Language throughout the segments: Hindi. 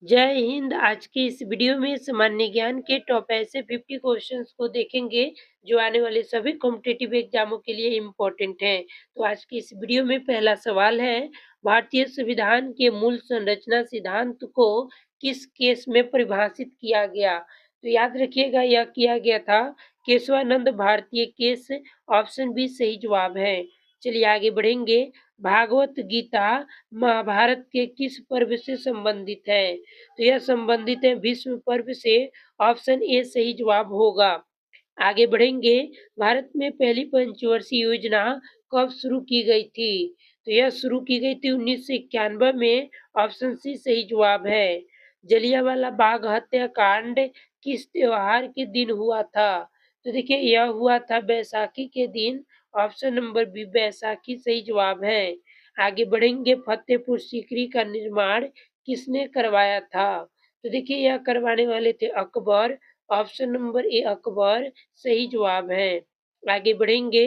जय हिंद। आज की इस वीडियो में सामान्य ज्ञान के टॉप ऐसे 50 क्वेश्चंस को देखेंगे जो आने वाले सभी कॉम्पिटिटिव एग्जामों के लिए इम्पोर्टेंट हैं। तो आज की इस वीडियो में पहला सवाल है, भारतीय संविधान के मूल संरचना सिद्धांत को किस केस में परिभाषित किया गया? तो याद रखिएगा, यह किया गया था केशवानंद भारतीय केस। ऑप्शन बी सही जवाब है। चलिए आगे बढ़ेंगे। भागवत गीता महाभारत के किस पर्व से संबंधित है? तो यह संबंधित है भीष्म पर्व से। ऑप्शन ए सही जवाब होगा। आगे बढ़ेंगे। भारत में पहली पंचवर्षीय योजना कब शुरू की गई थी? तो यह शुरू की गई थी 1991 में। ऑप्शन सी सही जवाब है। जलियांवाला बाग हत्याकांड किस त्योहार के दिन हुआ था? तो देखिए, यह हुआ था बैसाखी के दिन। ऑप्शन नंबर बी बैसाखी सही जवाब है। आगे बढ़ेंगे। फतेहपुर सीकरी का निर्माण किसने करवाया था? तो देखिए, यह करवाने वाले थे Akbar. Option number A Akbar सही जवाब है। आगे बढ़ेंगे।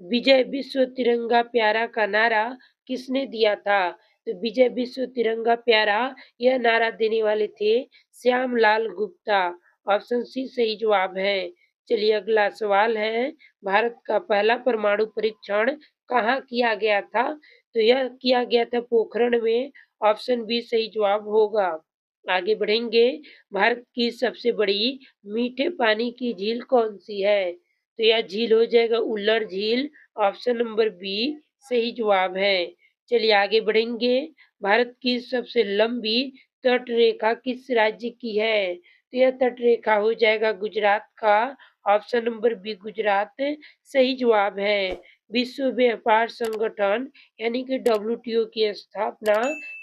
विजय विश्व तिरंगा प्यारा का नारा किसने दिया था? तो विजय विश्व तिरंगा प्यारा, यह नारा देने वाले थे श्यामलाल गुप्ता। ऑप्शन सी सही जवाब है। चलिए अगला सवाल है, भारत का पहला परमाणु परीक्षण कहाँ किया गया था? तो यह किया गया था पोखरण में। ऑप्शन बी सही जवाब होगा। आगे बढ़ेंगे। भारत की सबसे बड़ी मीठे पानी की झील कौन सी है? तो यह झील हो जाएगा उल्लर झील। ऑप्शन नंबर बी सही जवाब है। चलिए आगे बढ़ेंगे। भारत की सबसे लंबी तट रेखा किस राज्य की है? तो यह तट रेखा हो जाएगा गुजरात का। ऑप्शन नंबर बी गुजरात सही जवाब है। विश्व व्यापार संगठन यानी कि डब्ल्यूटीओ की स्थापना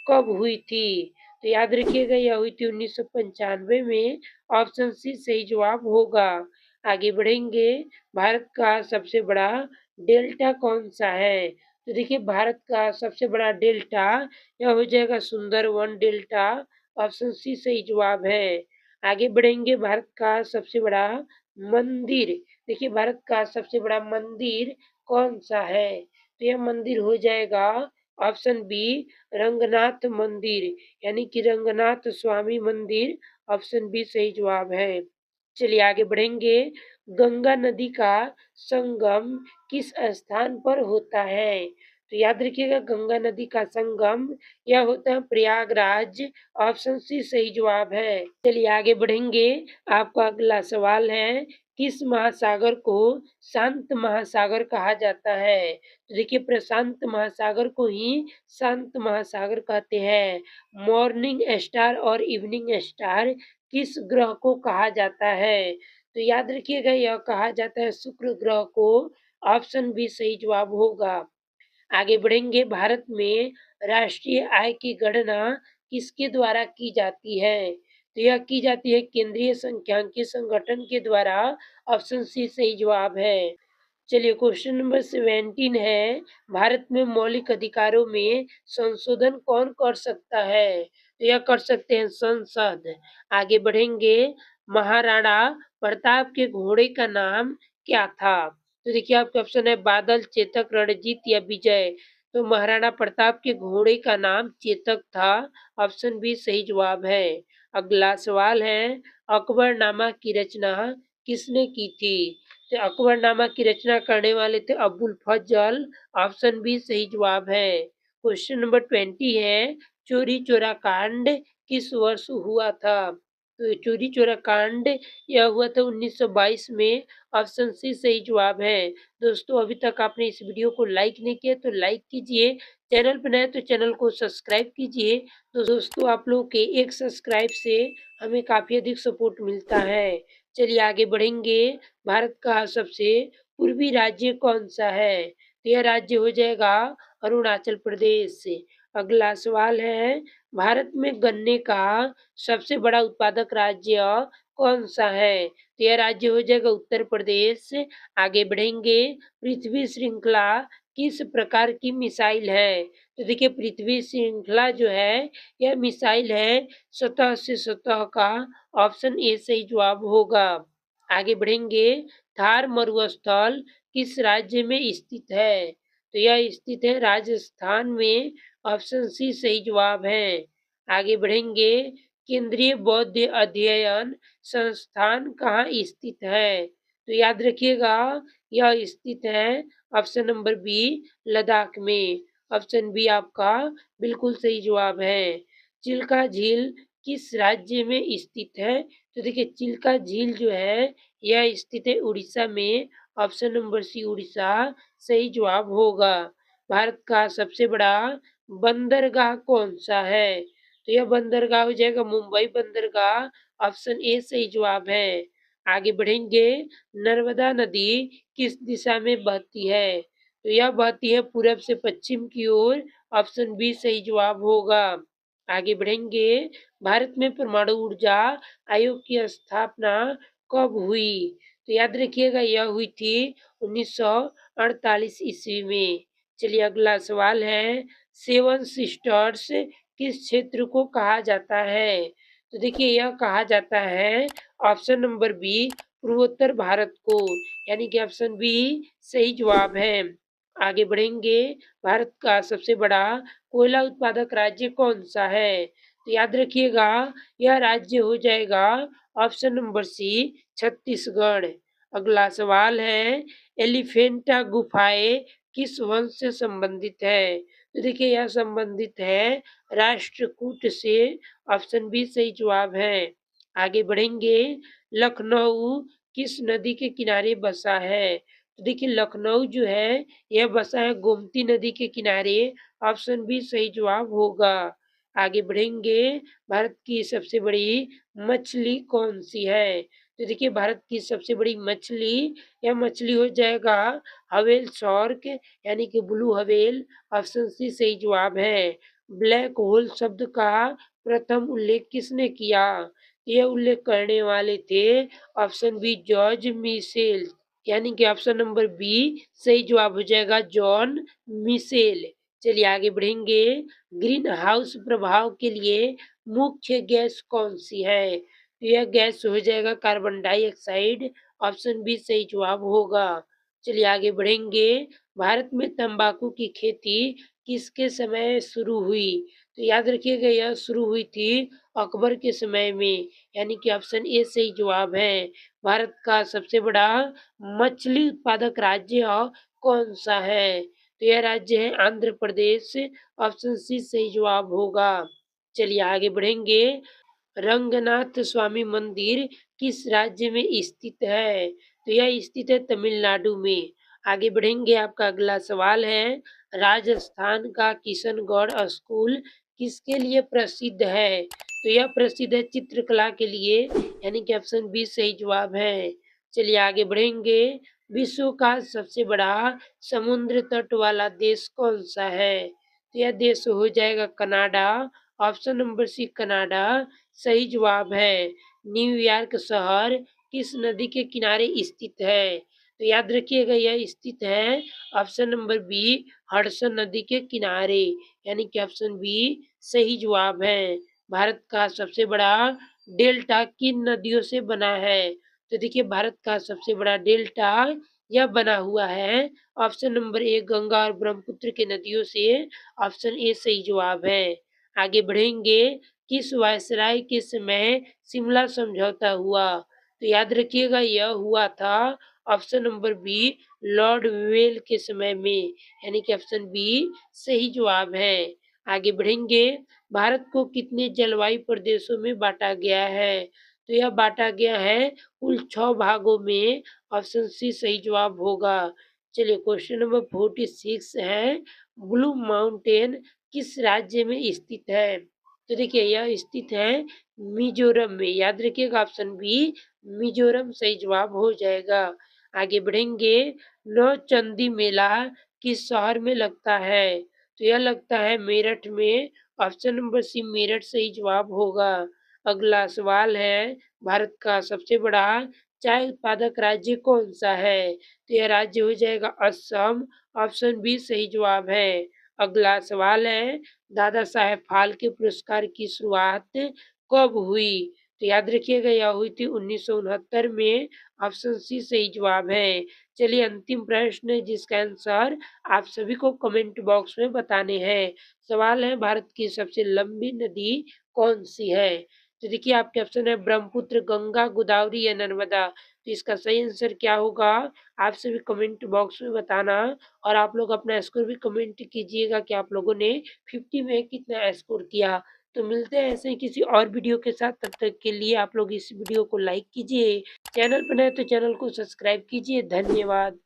कब हुई थी? तो याद रखिएगा, यह हुई थी 1995 में। ऑप्शन सी सही जवाब होगा। आगे बढ़ेंगे। भारत का सबसे बड़ा डेल्टा कौन सा है? तो देखिए, भारत का सबसे बड़ा डेल्टा यह हो जाएगा सुंदरवन डेल्टा। ऑप्शन सी सही जवाब है। आगे बढ़ेंगे। भारत का सबसे बड़ा मंदिर, देखिए भारत का सबसे बड़ा मंदिर कौन सा है? तो यह मंदिर हो जाएगा ऑप्शन बी रंगनाथ मंदिर, यानी कि रंगनाथ स्वामी मंदिर। ऑप्शन बी सही जवाब है। चलिए आगे बढ़ेंगे। गंगा नदी का संगम किस स्थान पर होता है? तो याद रखिएगा, गंगा नदी का संगम यह होता है प्रयागराज। ऑप्शन सी सही जवाब है। चलिए आगे बढ़ेंगे। आपका अगला सवाल है, किस महासागर को शांत महासागर कहा जाता है? तो देखिए, प्रशांत महासागर को ही शांत महासागर कहते हैं। मॉर्निंग स्टार और इवनिंग स्टार किस ग्रह को कहा जाता है? तो याद रखिएगा, यह कहा जाता है शुक्र ग्रह को। ऑप्शन बी सही जवाब होगा। आगे बढ़ेंगे। भारत में राष्ट्रीय आय की गणना किसके द्वारा की जाती है? तो यह की जाती है केंद्रीय सांख्यिकी संगठन के द्वारा। ऑप्शन सी सही जवाब है। चलिए क्वेश्चन नंबर 17 है, भारत में मौलिक अधिकारों में संशोधन कौन कर सकता है? तो यह कर सकते हैं संसद। आगे बढ़ेंगे। महाराणा प्रताप के घोड़े का नाम क्या था? तो देखिए, आपके ऑप्शन है बादल, चेतक, रणजीत या विजय। तो महाराणा प्रताप के घोड़े का नाम चेतक था। ऑप्शन बी सही जवाब है। अगला सवाल है, अकबरनामा की रचना किसने की थी? तो अकबरनामा की रचना करने वाले थे अबुल फजल। ऑप्शन बी सही जवाब है। क्वेश्चन नंबर 20 है, चोरी चोरा कांड किस वर्ष हुआ था? तो चोरी चोरा कांड यह हुआ था 1922 में। ऑप्शन सी सही जवाब है। दोस्तों, अभी तक आपने इस वीडियो को लाइक नहीं किया तो लाइक कीजिए, चैनल पर नए तो चैनल को सब्सक्राइब कीजिए। तो दोस्तों, आप लोगों के एक सब्सक्राइब से हमें काफ़ी अधिक सपोर्ट मिलता है। चलिए आगे बढ़ेंगे। भारत का सबसे पूर्वी राज्य कौन सा है? तो यह राज्य हो जाएगा अरुणाचल प्रदेश। अगला सवाल है, भारत में गन्ने का सबसे बड़ा उत्पादक राज्य कौन सा है? तो यह राज्य हो जाएगा उत्तर प्रदेश। आगे बढ़ेंगे। पृथ्वी श्रृंखला किस प्रकार की मिसाइल है? तो देखिए, पृथ्वी श्रृंखला जो है यह मिसाइल है सतह से सतह का। ऑप्शन ए सही जवाब होगा। आगे बढ़ेंगे। थार मरुस्थल किस राज्य में स्थित है? तो यह स्थित है राजस्थान में। ऑप्शन सी सही जवाब है। आगे बढ़ेंगे। केंद्रीय बौद्ध अध्ययन संस्थान कहाँ स्थित है? तो याद रखिएगा, यह स्थित है ऑप्शन नंबर बी लद्दाख में। ऑप्शन बी आपका बिल्कुल सही जवाब है। चिल्का झील किस राज्य में स्थित है? तो देखिए, चिल्का झील जो है यह स्थित है उड़ीसा में। ऑप्शन नंबर सी उड़ीसा सही जवाब होगा। भारत का सबसे बड़ा बंदरगाह कौन सा है? तो यह बंदरगाह हो जाएगा मुंबई बंदरगाह। ऑप्शन ए सही जवाब है। आगे बढ़ेंगे, नर्मदा नदी किस दिशा में बहती है? तो यह बहती है पूरब से पश्चिम की ओर। ऑप्शन बी सही जवाब होगा। आगे बढ़ेंगे, भारत में परमाणु ऊर्जा आयोग की स्थापना कब हुई? तो याद रखिएगा, यह हुई थी 1948 ईस्वी में। चलिए अगला सवाल है, सेवन सिस्टर्स किस क्षेत्र को कहा जाता है? तो देखिए, यह कहा जाता है ऑप्शन नंबर बी पूर्वोत्तर भारत को, यानी कि ऑप्शन बी सही जवाब है। आगे बढ़ेंगे, भारत का सबसे बड़ा कोयला उत्पादक राज्य कौन सा है? तो याद रखिएगा, यह राज्य हो जाएगा ऑप्शन नंबर सी छत्तीसगढ़। अगला सवाल है, एलिफेंटा गुफाएं किस वंश से संबंधित है? तो देखिए, यह संबंधित है राष्ट्रकूट से। ऑप्शन बी सही जवाब है। आगे बढ़ेंगे, लखनऊ किस नदी के किनारे बसा है? तो देखिए, लखनऊ जो है यह बसा है गोमती नदी के किनारे। ऑप्शन बी सही जवाब होगा। आगे बढ़ेंगे, भारत की सबसे बड़ी मछली कौन सी है? तो देखिए, भारत की सबसे बड़ी मछली, यह मछली हो जाएगा हवेल शार्क, यानी कि ब्लू हवेल। ऑप्शन सी सही जवाब है। ब्लैक होल शब्द का प्रथम उल्लेख किसने किया? यह उल्लेख करने वाले थे ऑप्शन बी जॉर्ज मिशेल, यानी कि ऑप्शन नंबर बी सही जवाब हो जाएगा जॉन मिशेल। चलिए आगे बढ़ेंगे, ग्रीन हाउस प्रभाव के लिए मुख्य गैस कौन सी है? तो यह गैस हो जाएगा कार्बन डाइऑक्साइड। ऑप्शन बी सही जवाब होगा। चलिए आगे बढ़ेंगे, भारत में तंबाकू की खेती किसके समय शुरू हुई? तो याद रखिएगा, यह शुरू हुई थी अकबर के समय में, यानी कि ऑप्शन ए सही जवाब है। भारत का सबसे बड़ा मछली उत्पादक राज्य कौन सा है? तो यह राज्य है आंध्र प्रदेश। ऑप्शन सी सही जवाब होगा। चलिए आगे बढ़ेंगे, रंगनाथ स्वामी मंदिर किस राज्य में स्थित है? तो यह स्थित है तमिलनाडु में। आगे बढ़ेंगे, आपका अगला सवाल है, राजस्थान का किशनगढ़ स्कूल किसके लिए प्रसिद्ध है? तो यह प्रसिद्ध है चित्रकला के लिए, यानी कि ऑप्शन बी सही जवाब है। चलिए आगे बढ़ेंगे, विश्व का सबसे बड़ा समुद्र तट वाला देश कौन सा है? तो यह देश हो जाएगा Canada. Option number C Canada सही जवाब है। न्यूयॉर्क शहर किस नदी के किनारे स्थित है? तो याद रखिएगा, यह स्थित है ऑप्शन नंबर बी हडसन नदी के किनारे, यानी कि ऑप्शन बी सही जवाब है। भारत का सबसे बड़ा डेल्टा किन नदियों से बना है? तो देखिए, भारत का सबसे बड़ा डेल्टा यह बना हुआ है ऑप्शन नंबर ए गंगा और ब्रह्मपुत्र की नदियों से। ऑप्शन ए सही जवाब है। आगे बढ़ेंगे, किस वायसराय के समय शिमला समझौता हुआ? तो याद रखिएगा, यह हुआ था option number B Lord Wavell के समय में, यानी कि ऑप्शन बी सही जवाब है। आगे बढ़ेंगे, भारत को कितने जलवायु प्रदेशों में बांटा गया है? तो यह बांटा गया है कुल 6 भागों में। ऑप्शन सी सही जवाब होगा। चलिए क्वेश्चन नंबर 46 है, ब्लू माउंटेन किस राज्य में स्थित है? तो देखिए, यह स्थित है मिजोरम में। याद रखिएगा, ऑप्शन बी मिजोरम सही जवाब हो जाएगा। आगे बढ़ेंगे, नौचंदी मेला किस शहर में लगता है? तो यह लगता है मेरठ में। ऑप्शन नंबर सी मेरठ सही जवाब होगा। अगला सवाल है, भारत का सबसे बड़ा चाय उत्पादक राज्य कौन सा है? तो यह राज्य हो जाएगा असम। ऑप्शन बी सही जवाब है। अगला सवाल है, दादा साहेब फाल्के पुरस्कार की शुरुआत कब हुई? तो याद रखिएगा, यह हुई थी 1969 में। ऑप्शन सी सही जवाब है। चलिए अंतिम प्रश्न, जिसका आंसर आप सभी को कमेंट बॉक्स में बताने हैं। सवाल है, भारत की सबसे लंबी नदी कौन सी है? तो देखिए आपके ऑप्शन है ब्रह्मपुत्र, गंगा, गोदावरी या नर्मदा। तो इसका सही आंसर क्या होगा? आप सभी कमेंट बॉक्स में बताना और आप लोग अपना स्कोर भी कमेंट कीजिएगा कि आप लोगों ने 50 में कितना स्कोर किया। तो मिलते हैं ऐसे ही किसी और वीडियो के साथ, तब तक के लिए आप लोग इस वीडियो को लाइक कीजिए, चैनल पर नए तो चैनल को सब्सक्राइब कीजिए। धन्यवाद।